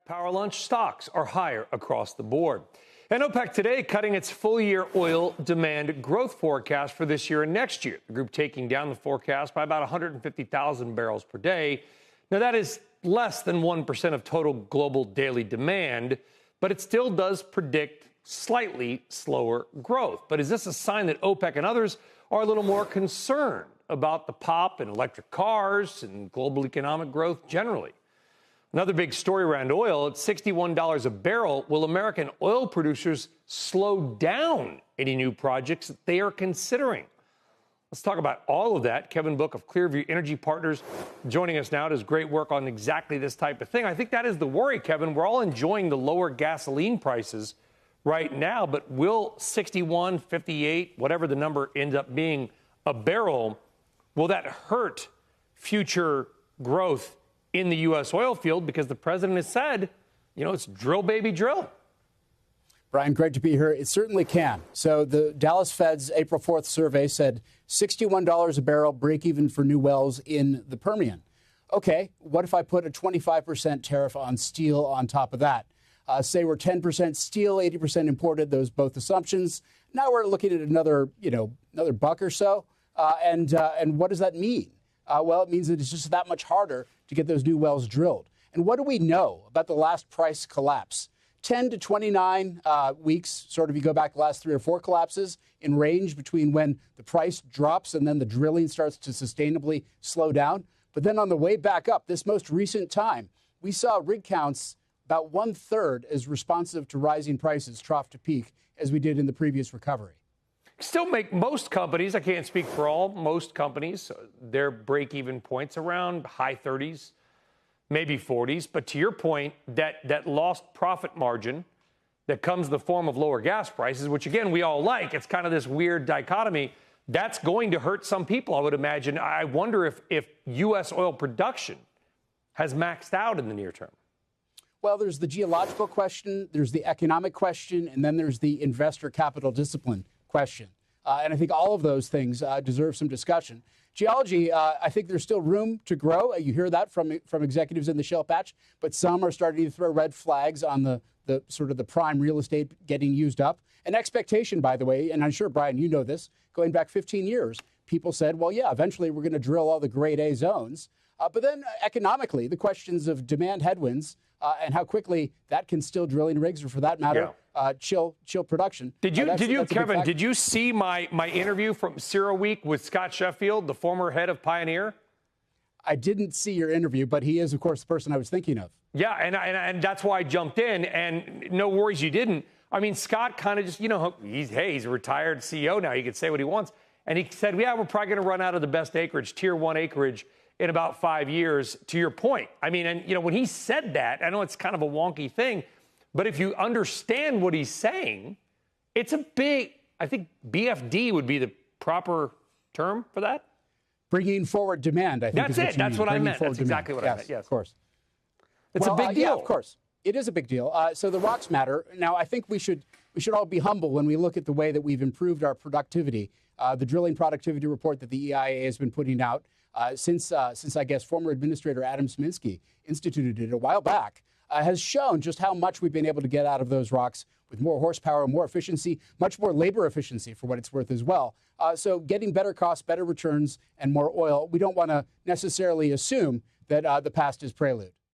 Power lunch stocks are higher across the board. And OPEC today cutting its full-year oil demand growth forecast for this year and next year. The group taking down the forecast by about 150,000 barrels per day. Now, that is less than 1% of total global daily demand, but it still does predict slightly slower growth. But is this a sign that OPEC and others are a little more concerned about the pop in electric cars and global economic growth generally? Another big story around oil, at $61 a barrel, will American oil producers slow down any new projects that they are considering? Let's talk about all of that. Kevin Book of Clearview Energy Partners joining us now, does great work on exactly this type of thing. I think that is the worry, Kevin. We're all enjoying the lower gasoline prices right now, but will 61, 58, whatever the number ends up being, a barrel, will that hurt future growth in the U.S. oil field? Because the president has said, it's drill, baby, drill. Brian, great to be here. It certainly can. So the Dallas Fed's April 4th survey said $61 a barrel, break even for new wells in the Permian. Okay, what if I put a 25% tariff on steel on top of that? Say we're 10% steel, 80% imported, those both assumptions. Now we're looking at another buck or so. And what does that mean? Well, it means that it's just that much harder to get those new wells drilled. And what do we know about the last price collapse? 10 to 29 weeks, sort of you go back the last 3 or 4 collapses in range between when the price drops and then the drilling starts to sustainably slow down. But then on the way back up, this most recent time, we saw rig counts about 1/3 as responsive to rising prices, trough to peak, as we did in the previous recovery. Still make most companies, I can't speak for all, most companies, their break-even points around high 30s, maybe 40s. But to your point, that lost profit margin that comes in the form of lower gas prices, which, again, we all like, it's kind of this weird dichotomy, that's going to hurt some people, I would imagine. I wonder if U.S. oil production has maxed out in the near term. Well, there's the geological question, there's the economic question, and then there's the investor capital discipline question. And I think all of those things deserve some discussion. Geology, I think there's still room to grow. You hear that from executives in the shale patch, but some are starting to throw red flags on the sort of the prime real estate getting used up. An expectation, by the way, and I'm sure, Brian, you know this, going back 15 years, people said, well, yeah, eventually we're going to drill all the grade A zones. But then economically, the questions of demand headwinds and how quickly that can still drilling rigs, or for that matter, chill production. Did you, Kevin, did you see my interview from CERAWeek with Scott Sheffield, the former head of Pioneer? I didn't see your interview, but he is, of course, the person I was thinking of. Yeah, and that's why I jumped in, and no worries you didn't. I mean, Scott kind of just, he's a retired CEO now. He can say what he wants. And he said, yeah, we're probably going to run out of the best acreage, tier 1 acreage, in about 5 years, to your point. I mean, and, when he said that, I know it's kind of a wonky thing, but if you understand what he's saying, it's a big, I think BFD would be the proper term for that. Bringing forward demand, I think. That's it. That's what I meant. That's exactly what I meant. Yes, of course. It's a big deal. Yeah, of course. It is a big deal. So the rocks matter. Now, I think we should all be humble when we look at the way that we've improved our productivity. The drilling productivity report that the EIA has been putting out since I guess former Administrator Adam Sminsky instituted it a while back, has shown just how much we've been able to get out of those rocks with more horsepower, more efficiency, much more labor efficiency for what it's worth as well. So getting better costs, better returns, and more oil. We don't want to necessarily assume that the past is prelude.